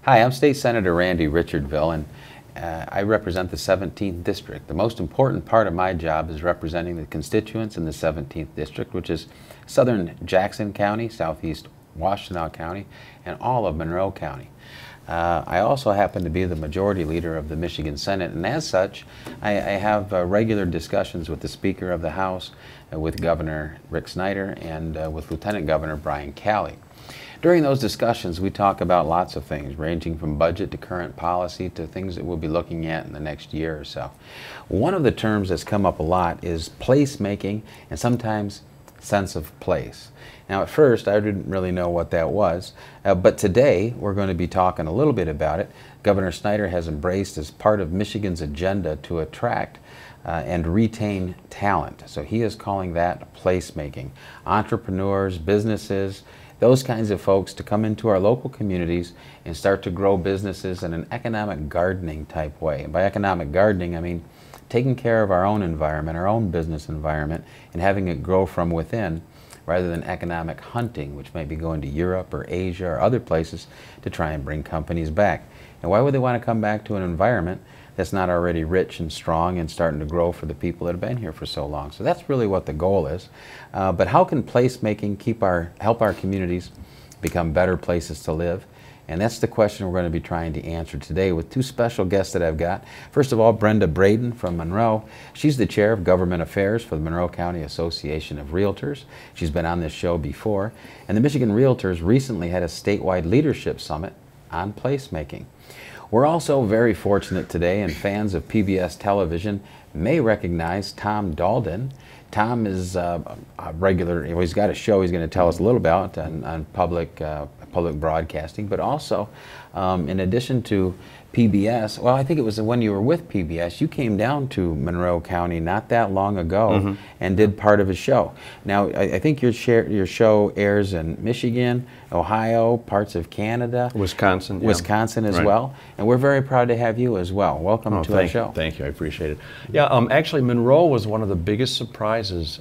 Hi, I'm State Senator Randy Richardville, and I represent the 17th District. The most important part of my job is representing the constituents in the 17th District, which is southern Jackson County, southeast Washtenaw County, and all of Monroe County. I also happen to be the majority leader of the Michigan Senate, and as such, I have regular discussions with the Speaker of the House, with Governor Rick Snyder, and with Lieutenant Governor Brian Calley. During those discussions, we talk about lots of things, ranging from budget to current policy to things that we'll be looking at in the next year or so. One of the terms that's come up a lot is placemaking and sometimes sense of place. Now, at first, I didn't really know what that was, but today we're going to be talking a little bit about it. Governor Snyder has embraced as part of Michigan's agenda to attract and retain talent. So he is calling that placemaking. Entrepreneurs, businesses, those kinds of folks to come into our local communities and start to grow businesses in an economic gardening type way. And by economic gardening, I mean taking care of our own environment, our own business environment, and having it grow from within, rather than economic hunting, which might be going to Europe or Asia or other places to try and bring companies back. And why would they want to come back to an environment that's not already rich and strong and starting to grow for the people that have been here for so long? So that's really what the goal is. But how can placemaking help our communities become better places to live? And that's the question we're going to be trying to answer today with two special guests that I've got. First of all, Brenda Braden from Monroe. She's the Chair of Government Affairs for the Monroe County Association of Realtors. She's been on this show before. And the Michigan Realtors recently had a statewide leadership summit on placemaking. We're also very fortunate today, and fans of PBS television may recognize Tom Daldin. Tom is a regular, he's got a show he's going to tell us a little about on public broadcasting, but also in addition to PBS, well, I think it was when you were with PBS, you came down to Monroe County not that long ago and did part of a show. Now, I think your show airs in Michigan, Ohio, parts of Canada. Wisconsin. Wisconsin as well. And we're very proud to have you as well. Welcome to our show. Thank you. I appreciate it. Yeah, actually, Monroe was one of the biggest surprises.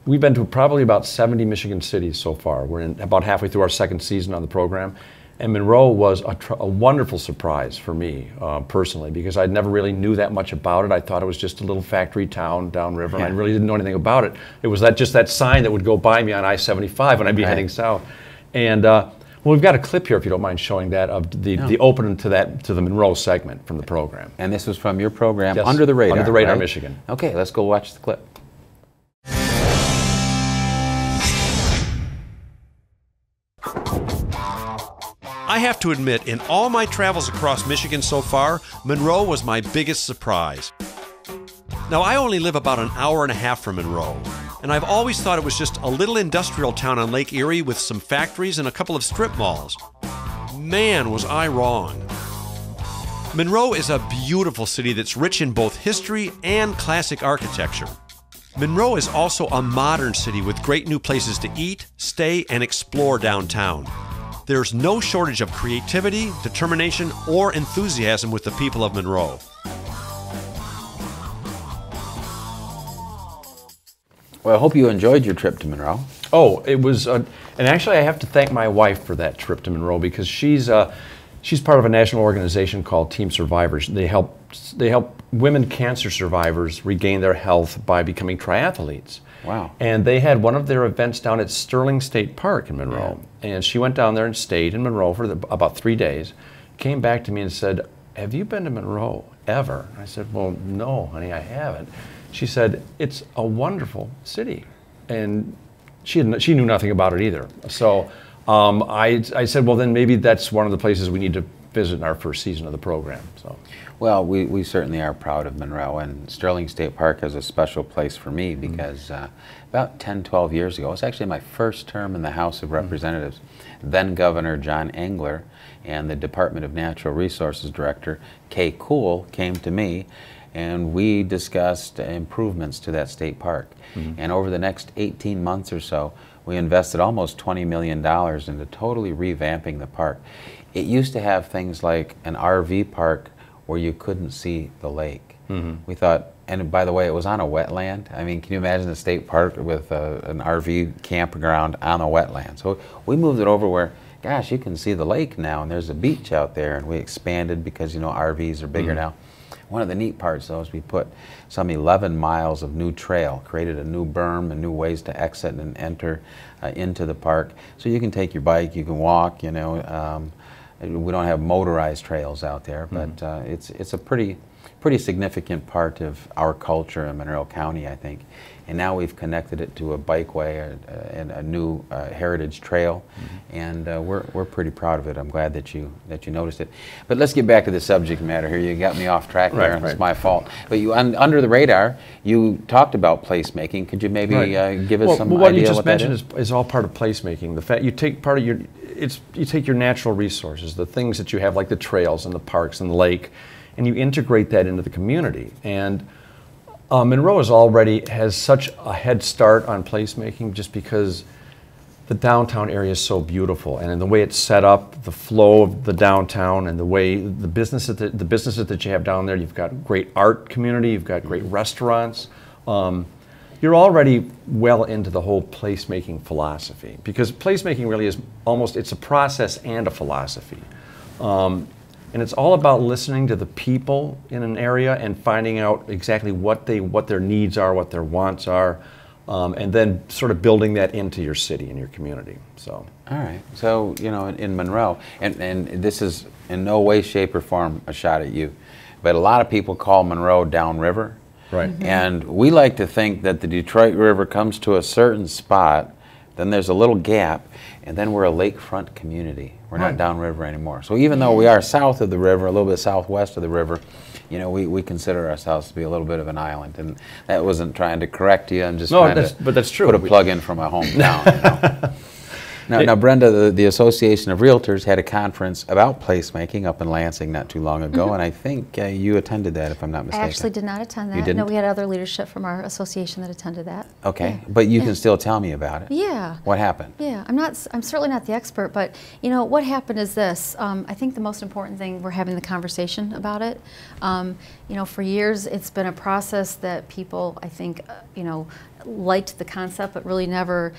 We've been to probably about 70 Michigan cities so far. We're about halfway through our second season on the program. And Monroe was a wonderful surprise for me personally, because I never really knew that much about it. I thought it was just a little factory town downriver, and I really didn't know anything about it. It was just that sign that would go by me on I-75 when I'd be heading south. And well, we've got a clip here, if you don't mind showing that, of the opening to the Monroe segment from the program. And this was from your program, yes, Under the Radar. Under the Radar, right? Michigan. Okay, let's go watch the clip. I have to admit, in all my travels across Michigan so far, Monroe was my biggest surprise. Now, I only live about an hour and a half from Monroe, and I've always thought it was just a little industrial town on Lake Erie with some factories and a couple of strip malls. Man, was I wrong. Monroe is a beautiful city that's rich in both history and classic architecture. Monroe is also a modern city with great new places to eat, stay, and explore downtown. There's no shortage of creativity, determination, or enthusiasm with the people of Monroe. Well, I hope you enjoyed your trip to Monroe. Oh, it was, and actually I have to thank my wife for that trip to Monroe, because she's part of a national organization called Team Survivors. They help women cancer survivors regain their health by becoming triathletes. Wow. And they had one of their events down at Sterling State Park in Monroe. Yeah. And she went down there and stayed in Monroe for about 3 days, came back to me and said, "Have you been to Monroe ever?" I said, "Well, no, honey, I haven't." She said, "It's a wonderful city." And she knew nothing about it either. So I said, well, then maybe that's one of the places we need to visit in our first season of the program. So. Well, we certainly are proud of Monroe, and Sterling State Park is a special place for me because about 10, 12 years ago, it was actually my first term in the House of Representatives. Then Governor John Engler and the Department of Natural Resources Director, Kay Kuhl, came to me, and we discussed improvements to that state park. And over the next 18 months or so, we invested almost $20 million into totally revamping the park. It used to have things like an RV park where you couldn't see the lake. We thought, and by the way, it was on a wetland. I mean, can you imagine a state park with an RV campground on a wetland? So we moved it over where gosh, you can see the lake now, and there's a beach out there, and we expanded because, you know, RVs are bigger now. One of the neat parts, though, is we put some 11 miles of new trail, created a new berm and new ways to exit and enter into the park. So you can take your bike, you can walk, you know. We don't have motorized trails out there, but it's a pretty significant part of our culture in Monroe County, I think. And now we've connected it to a bikeway and a new heritage trail, and we're pretty proud of it. I'm glad that you noticed it. But let's get back to the subject matter here. You got me off track there, and it's my fault. But you, under the radar, you talked about placemaking. Could you maybe give us some idea what you just what mentioned is all part of placemaking. The fact you take part of your you take your natural resources, the things that you have, like the trails and the parks and the lake, and you integrate that into the community. And Monroe already has such a head start on placemaking just because the downtown area is so beautiful, and in the way it's set up, the flow of the downtown, and the way the businesses that you have down there. You've got great art community, you've got great restaurants. You're already well into the whole placemaking philosophy, because placemaking really is it's a process and a philosophy. And it's all about listening to the people in an area and finding out exactly what their needs are, what their wants are, and then sort of building that into your city and your community. So. All right. So, you know, in Monroe, and this is in no way, shape, or form a shot at you, but a lot of people call Monroe downriver. Right. And we like to think that the Detroit River comes to a certain spot, then there's a little gap, and then we're a lakefront community. We're not downriver anymore. So even though we are south of the river, a little bit southwest of the river, you know, we consider ourselves to be a little bit of an island. And that wasn't trying to correct you. I'm just trying to but that's true. Put a plug in for my hometown. You know? Now, Brenda, the Association of Realtors had a conference about placemaking up in Lansing not too long ago, and I think you attended that, if I'm not mistaken. I actually did not attend that. You didn't? No, we had other leadership from our association that attended that. Okay, Yeah. but you can still tell me about it. Yeah. What happened? Yeah, I'm certainly not the expert, but you know what happened is this. I think the most important thing, we're having the conversation about it. You know, for years it's been a process that people, I think, you know, liked the concept, but really never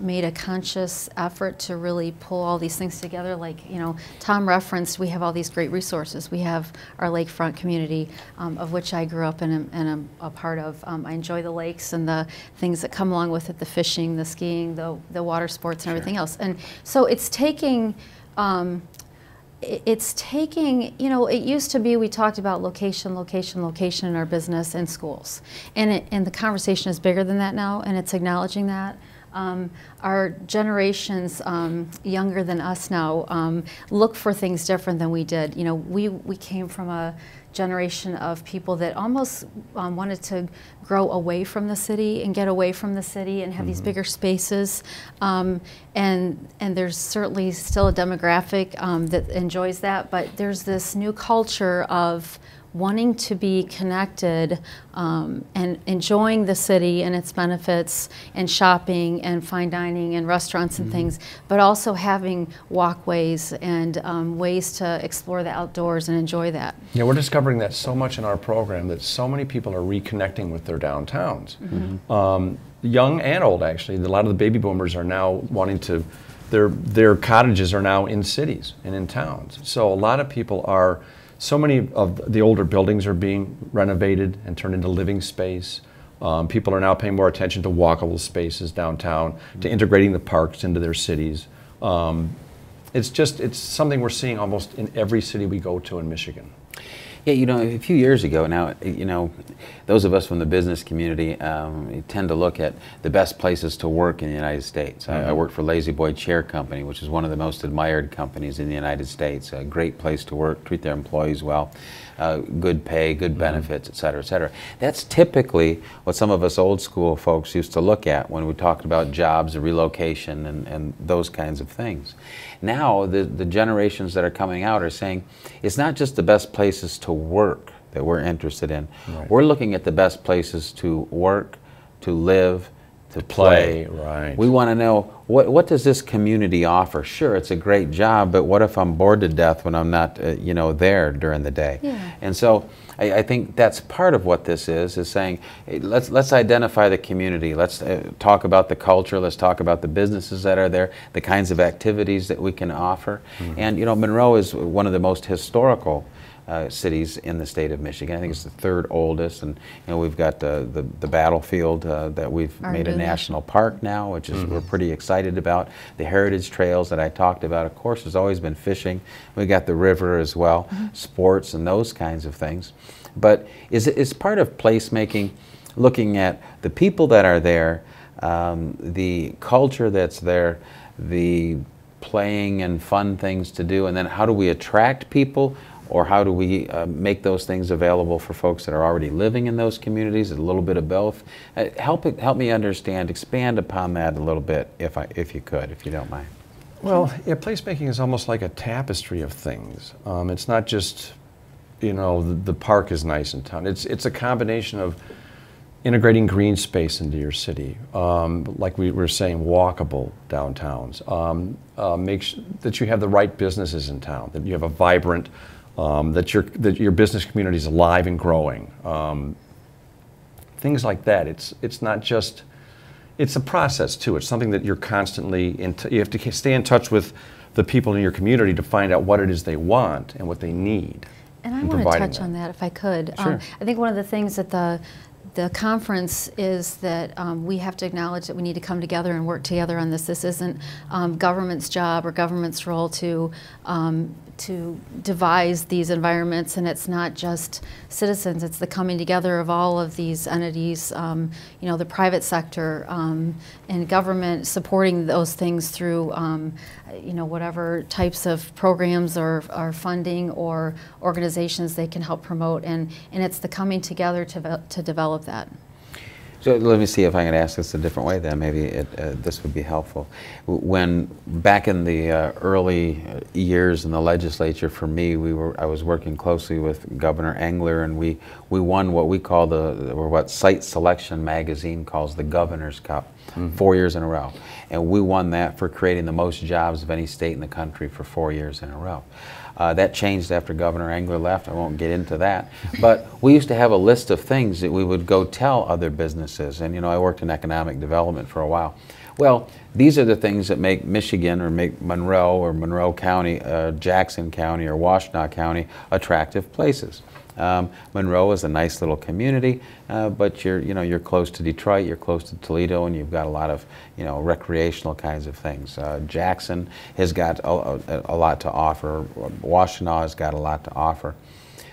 made a conscious effort to really pull all these things together. Like, you know, Tom referenced, we have all these great resources. We have our lakefront community, of which I grew up and am a part of. I enjoy the lakes and the things that come along with it, the fishing, the skiing, the water sports, and everything else. And so it's taking, you know, it used to be we talked about location, location, location in our business and schools. And the conversation is bigger than that now, and it's acknowledging that. Our generations younger than us now look for things different than we did. You know, we came from a generation of people that almost wanted to grow away from the city and get away from the city and have these bigger spaces. And there's certainly still a demographic that enjoys that, but there's this new culture of wanting to be connected and enjoying the city and its benefits and shopping and fine dining and restaurants and things, but also having walkways and ways to explore the outdoors and enjoy that. Yeah, we're discovering that so much in our program, that so many people are reconnecting with their downtowns. Young and old, actually. A lot of the baby boomers are now wanting to, their cottages are now in cities and in towns. So a lot of people are, so many of the older buildings are being renovated and turned into living space. People are now paying more attention to walkable spaces downtown, to integrating the parks into their cities. It's something we're seeing almost in every city we go to in Michigan. Yeah, you know, a few years ago now, you know, those of us from the business community tend to look at the best places to work in the United States. I worked for Lazy Boy Chair Company, which is one of the most admired companies in the United States. A great place to work, treat their employees well, good pay, good benefits, et cetera, et cetera. That's typically what some of us old school folks used to look at when we talked about jobs, relocation, and those kinds of things. Now, the generations that are coming out are saying it's not just the best places to work that we're interested in. We're looking at the best places to work, to live, to play. Right. We want to know, what does this community offer? Sure, it's a great job, but what if I'm bored to death when I'm not you know, there during the day? Yeah. And so I think that's part of what this is saying, hey, let's identify the community. Let's talk about the culture. Let's talk about the businesses that are there, the kinds of activities that we can offer. And you know, Monroe is one of the most historical cities in the state of Michigan. I think it's the third oldest, and you know, we've got the battlefield that we've made a national park now, which is we're pretty excited about. The heritage trails that I talked about, of course, has always been fishing. We got the river as well, sports and those kinds of things. But is part of placemaking looking at the people that are there, the culture that's there, the playing and fun things to do, and then how do we attract people? Or how do we make those things available for folks that are already living in those communities? A little bit of both. Help me understand, expand upon that a little bit, if you could, if you don't mind. Well, yeah, placemaking is almost like a tapestry of things. It's not just, you know, the park is nice in town. It's a combination of integrating green space into your city, like we were saying, walkable downtowns. Make sure that you have the right businesses in town, that you have a vibrant, that your business community is alive and growing. Things like that. It's not just, it's a process too. It's something that you're constantly, you have to stay in touch with the people in your community to find out what it is they want and what they need. And I want to touch on that if I could. Sure. I think one of the things that the conference is that we have to acknowledge that we need to come together and work together on this. This isn't government's job or government's role to devise these environments, and it's not just citizens, it's the coming together of all of these entities, you know, the private sector and government supporting those things through you know, whatever types of programs or funding or organizations they can help promote, and it's the coming together to develop that. So let me see if I can ask this a different way then. Maybe this would be helpful. When back in the early years in the legislature, for me, I was working closely with Governor Engler, and we won what we call what Site Selection magazine calls the Governor's Cup, 4 years in a row, and we won that for creating the most jobs of any state in the country for 4 years in a row. That changed after Governor Engler left. I won't get into that. But we used to have a list of things that we would go tell other businesses. And you know, I worked in economic development for a while. Well, these are the things that make Michigan or make Monroe or Monroe County, Jackson County or Washtenaw County attractive places. Monroe is a nice little community, but you're close to Detroit, you're close to Toledo, and you've got a lot of recreational kinds of things. Jackson has got a lot to offer. Washtenaw has got a lot to offer.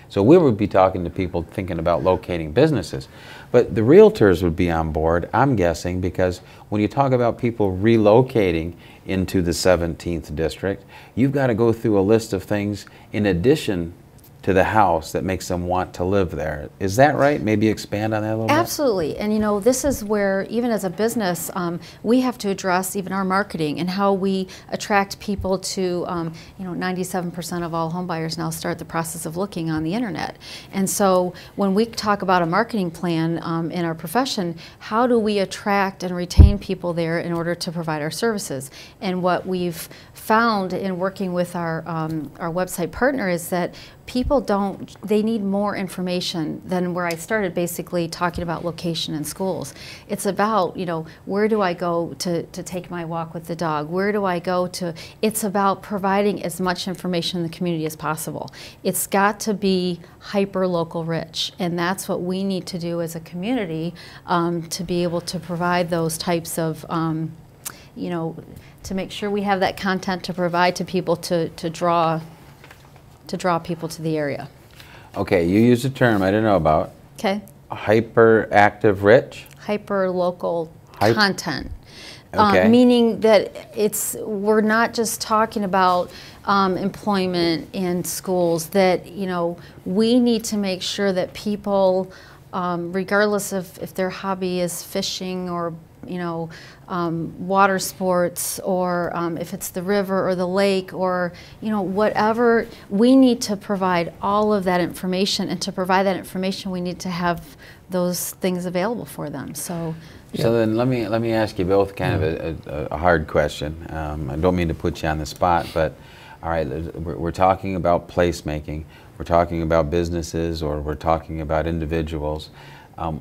So we would be talking to people thinking about locating businesses. But the realtors would be on board, I'm guessing, because when you talk about people relocating into the 17th district, you've got to go through a list of things in addition to the house that makes them want to live there. Is that right? Maybe expand on that a little bit? Absolutely. And you know, this is where, even as a business, we have to address even our marketing and how we attract people to, you know, 97% of all home buyers now start the process of looking on the internet. And so when we talk about a marketing plan in our profession, how do we attract and retain people there in order to provide our services? And what we've found in working with our website partner is that people they need more information than where I started, basically talking about location in schools. It's about, you know, where do I go to take my walk with the dog? Where do I go to? It's about providing as much information in the community as possible. It's got to be hyper-local rich, and that's what we need to do as a community to be able to provide those types of, you know, to make sure we have that content to provide to people to draw people to the area. Okay, you used a term I didn't know about. Okay. Hyperactive rich? Hyper-local content. Okay. Meaning that we're not just talking about employment in schools, that, you know, we need to make sure that people, regardless of if their hobby is fishing or water sports, or if it's the river or the lake, or whatever. We need to provide all of that information, and to provide that information, we need to have those things available for them. So then let me ask you both kind of a hard question. I don't mean to put you on the spot, but all right, we're talking about placemaking, we're talking about businesses, or we're talking about individuals.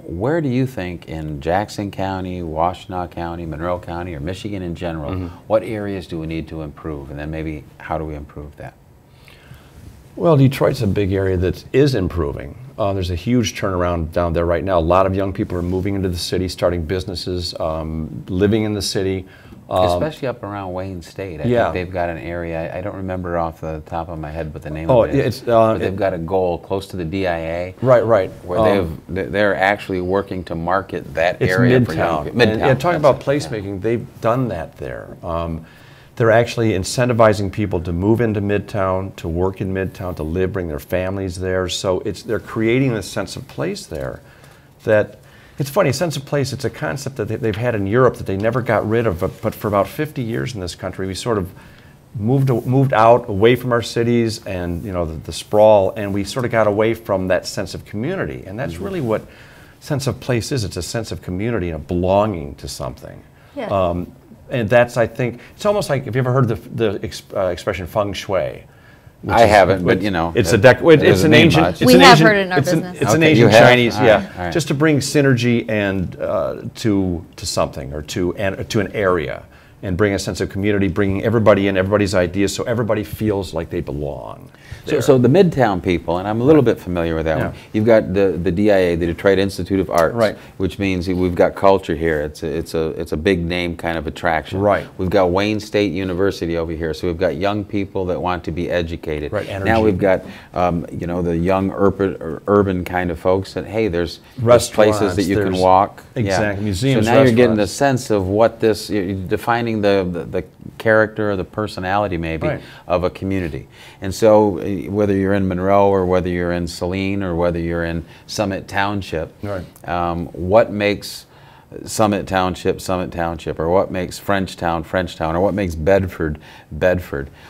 Where do you think in Jackson County, Washtenaw County, Monroe County, or Michigan in general, what areas do we need to improve, and then maybe how do we improve that? Well, Detroit's a big area that is improving. There's a huge turnaround down there right now. A lot of young people are moving into the city, starting businesses, living in the city. Especially up around Wayne State. I think they've got an area, I don't remember off the top of my head what the name of it is, but they've got a goal close to the DIA. Right. Where they're actually working to market that it's area Midtown. for young people. And talking about placemaking, they've done that there. They're actually incentivizing people to move into Midtown, to work in Midtown, to live, bring their families there. So they're creating this sense of place there that, it's funny, a sense of place, it's a concept that they've had in Europe that they never got rid of, but for about 50 years in this country, we sort of moved out, away from our cities and the sprawl, and we sort of got away from that sense of community. And that's really what sense of place is. It's a sense of community and a belonging to something. Yeah. And that's, I think, it's almost like, have you ever heard the expression feng shui? I haven't, but it's an ancient. We have heard it in our business. It's an ancient Chinese, just to bring synergy and to something, or to an area, and bring a sense of community, bringing everybody in, everybody's ideas, so everybody feels like they belong. So the Midtown people, and I'm a little bit familiar with that one. You've got the DIA, the Detroit Institute of Arts, which means we've got culture here. It's a big name kind of attraction. Right. We've got Wayne State University over here, so we've got young people that want to be educated. Right. Energy. Now we've got the young urban kind of folks that, hey, there's places that you can walk. Exactly. Museums. So now you're getting a sense of what this, you're defining the character or the personality maybe of a community. And so whether you're in Monroe or whether you're in Saline or whether you're in Summit Township, what makes Summit Township, or what makes Frenchtown, or what makes Bedford,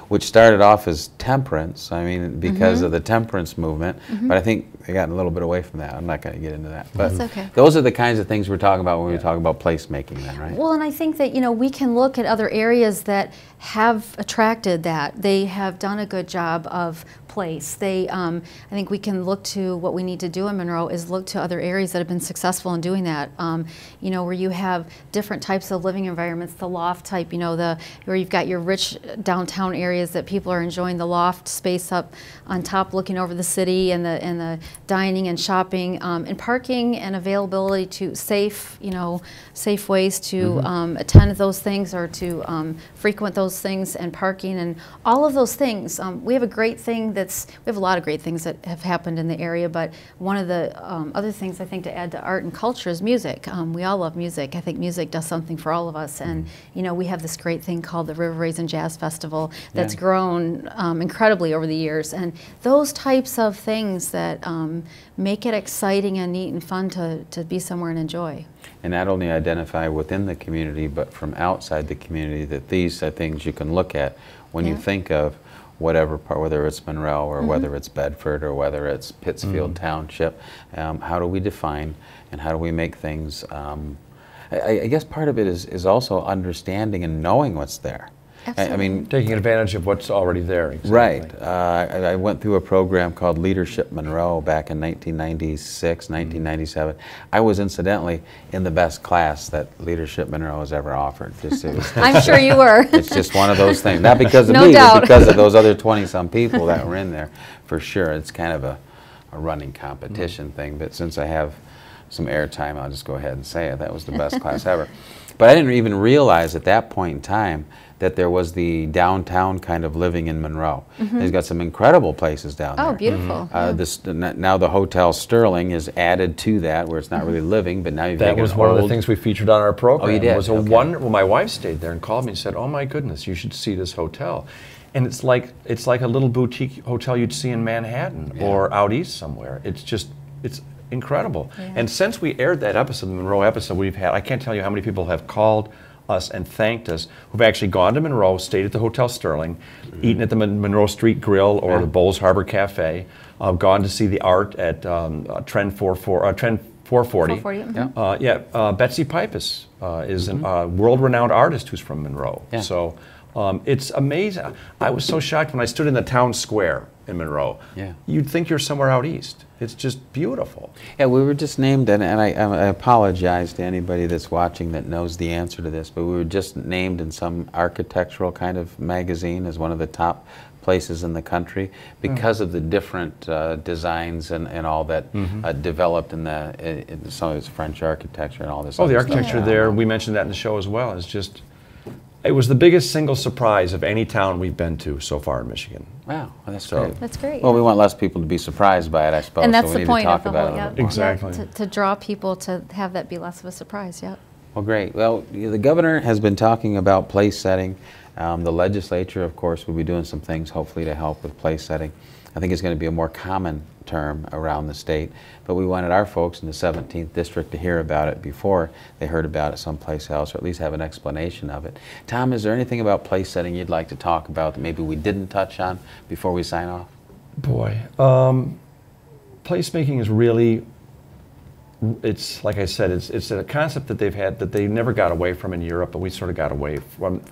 which started off as temperance, I mean, because of the temperance movement, but I think they got a little bit away from that. I'm not going to get into that. But that's okay. Those are the kinds of things we're talking about when we talk about placemaking then, right? Well, and I think that, we can look at other areas that have attracted that. They have done a good job of place. I think we can look to what we need to do in Monroe is look to other areas that have been successful in doing that. Where you have different types of living environments, the loft type, where you've got your rich downtown areas that people are enjoying the loft space up on top looking over the city, and the dining and shopping, and parking and availability to safe ways to attend those things, or to frequent those things, and parking and all of those things. We have a great thing we have a lot of great things that have happened in the area, but one of the other things I think to add to art and culture is music. We all love music. I think music does something for all of us, and we have this great thing called the River Raisin Jazz Festival that's grown incredibly over the years, and those types of things that make it exciting and neat and fun to be somewhere and enjoy. And not only identify within the community, but from outside the community, that these are things you can look at when you think of whatever part, whether it's Monroe or whether it's Bedford or whether it's Pittsfield Township. How do we define and how do we make things, I guess part of it is also understanding and knowing what's there. Absolutely. I mean, taking advantage of what's already there. Exactly. Right. I went through a program called Leadership Monroe back in 1996, 1997. I was incidentally in the best class that Leadership Monroe has ever offered. I'm sure you were. It's just one of those things. Not because of no me, doubt. but because of those other 20-some people that were in there. For sure, it's kind of a running competition thing. But since I have some airtime, I'll just go ahead and say it. That was the best class ever. But I didn't even realize at that point in time that there was the downtown kind of living in Monroe. He's got some incredible places down there. Oh, beautiful. Now the Hotel Sterling is added to that, where it's not really living, but now you've got that was one of the things we featured on our program. Oh, you did? It was well, my wife stayed there and called me and said, "Oh my goodness, you should see this hotel." And it's like a little boutique hotel you'd see in Manhattan or out east somewhere. It's incredible. Yeah. And since we aired that episode, the Monroe episode, we've had, I can't tell you how many people have called us and thanked us, who've actually gone to Monroe, stayed at the Hotel Sterling, eaten at the Monroe Street Grill or the Bowles Harbor Cafe, gone to see the art at Trend 440. 440. Betsy Pipus is a world-renowned artist who's from Monroe. Yeah. So it's amazing. I was so shocked when I stood in the town square in Monroe. Yeah. You'd think you're somewhere out east. It's just beautiful. Yeah, we were just named, and I apologize to anybody that's watching that knows the answer to this, but we were just named in some architectural kind of magazine as one of the top places in the country because of the different designs and all that developed in some of its French architecture and all this. Oh, the other stuff. architecture there, we mentioned that in the show as well. It's just, it was the biggest single surprise of any town we've been to so far in Michigan. Wow, well, that's So- great. That's great. Well, we want less people to be surprised by it, I suppose. And that's so the we need point to talk of the about whole, it a yeah. little more. Exactly. To draw people to have that be less of a surprise, yeah. Well, great. Well, the governor has been talking about place setting. The legislature, of course, will be doing some things hopefully to help with place setting. I think it's going to be a more common term around the state, but we wanted our folks in the 17th district to hear about it before they heard about it someplace else, or at least have an explanation of it. Tom, is there anything about place setting you'd like to talk about that maybe we didn't touch on before we sign off? Boy, placemaking is really, it's like I said, it's a concept that they've had that they never got away from in Europe, but we sort of got away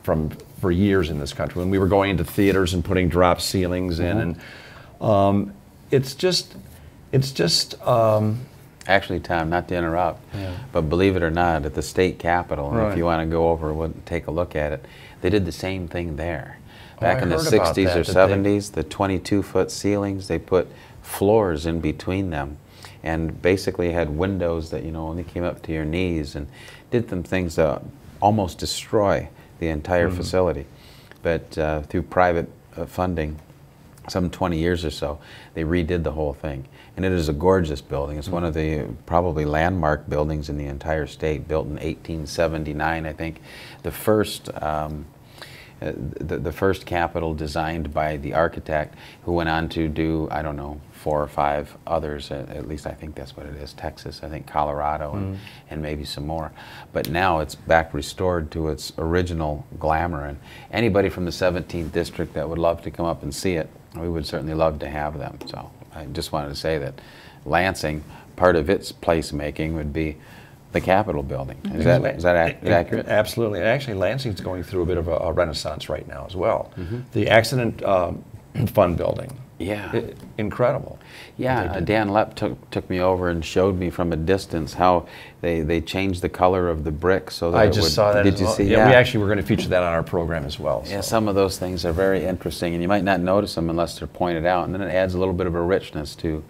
from for years in this country. When we were going into theaters and putting drop ceilings in, and it's just. Actually, Tom, not to interrupt, but believe it or not, at the state capitol, and if you want to go over and take a look at it, they did the same thing there. Back in the 60s or 70s, the 22-foot ceilings, they put floors in between them and basically had windows that, only came up to your knees, and did some things that almost destroy the entire facility. But through private funding, some 20 years or so, they redid the whole thing. And it is a gorgeous building. It's one of the probably landmark buildings in the entire state, built in 1879, I think. The first capitol designed by the architect, who went on to do, I don't know, 4 or 5 others, at least I think that's what it is, Texas, I think Colorado, and maybe some more. But now it's back restored to its original glamour, and anybody from the 17th district that would love to come up and see it, we would certainly love to have them. So I just wanted to say that Lansing, part of its placemaking would be the Capitol building. Is that accurate? Absolutely. Actually, Lansing's going through a bit of a renaissance right now as well. The accident fund building. Yeah. Incredible. Yeah, Dan Lepp took me over and showed me from a distance how they changed the color of the brick so that I just saw that. Did you see? Yeah, we actually were going to feature that on our program as well. Yeah, So. some of those things are very interesting, and you might not notice them unless they're pointed out, and then it adds a little bit of a richness to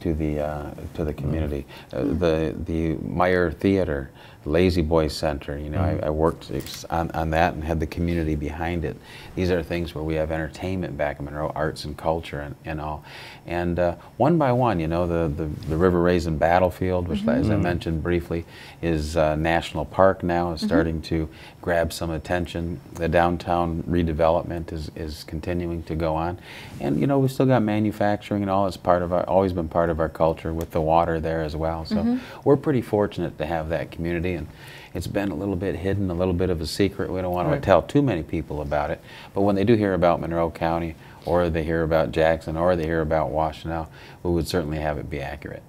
the community. The Meyer Theater, Lazy Boy Center, I worked on that and had the community behind it. These are things where we have entertainment back in Monroe, arts and culture and all. And one by one, the River Raisin Battlefield, which as I mentioned briefly, is National Park now, is starting to grab some attention. The downtown redevelopment is continuing to go on. And we've still got manufacturing and all. It's always been part of our culture, with the water there as well. So we're pretty fortunate to have that community, and it's been a little bit hidden, a little bit of a secret. We don't want to tell too many people about it, but when they do hear about Monroe County, or they hear about Jackson, or they hear about Washtenaw, we would certainly have it be accurate.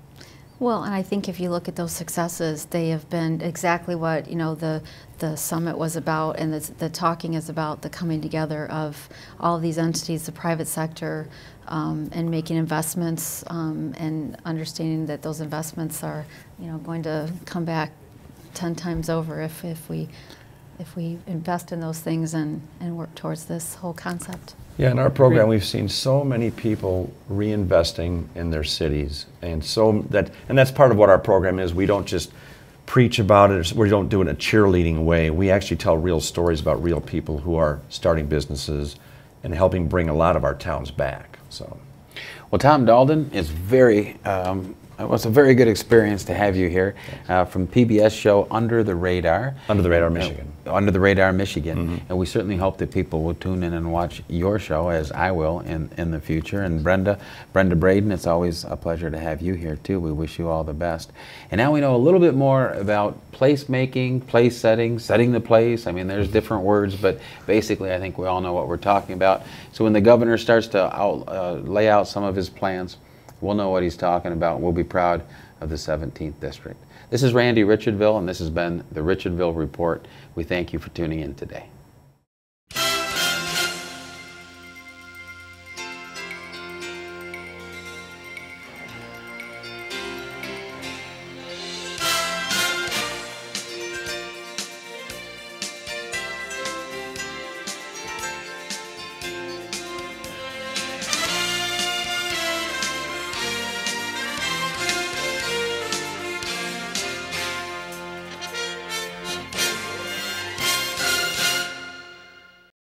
Well, and I think if you look at those successes, they have been exactly what the summit was about, and the talking is about, the coming together of all of these entities, the private sector, and making investments, and understanding that those investments are going to come back 10 times over if we invest in those things and work towards this whole concept. Yeah, in our program, we've seen so many people reinvesting in their cities, and that's part of what our program is. We don't just preach about it, we don't do it in a cheerleading way. We actually tell real stories about real people who are starting businesses and helping bring a lot of our towns back. So, well, Tom Daldin is very It was a very good experience to have you here from PBS show Under the Radar. Under the Radar, Michigan. Under the Radar, Michigan. And we certainly hope that people will tune in and watch your show, as I will in the future. And Brenda Braden, it's always a pleasure to have you here too. We wish you all the best. And now we know a little bit more about placemaking, place setting, setting the place. I mean, there's different words, but basically I think we all know what we're talking about. So when the governor starts to lay out some of his plans, we'll know what he's talking about. We'll be proud of the 17th District. This is Randy Richardville, and this has been the Richardville Report. We thank you for tuning in today.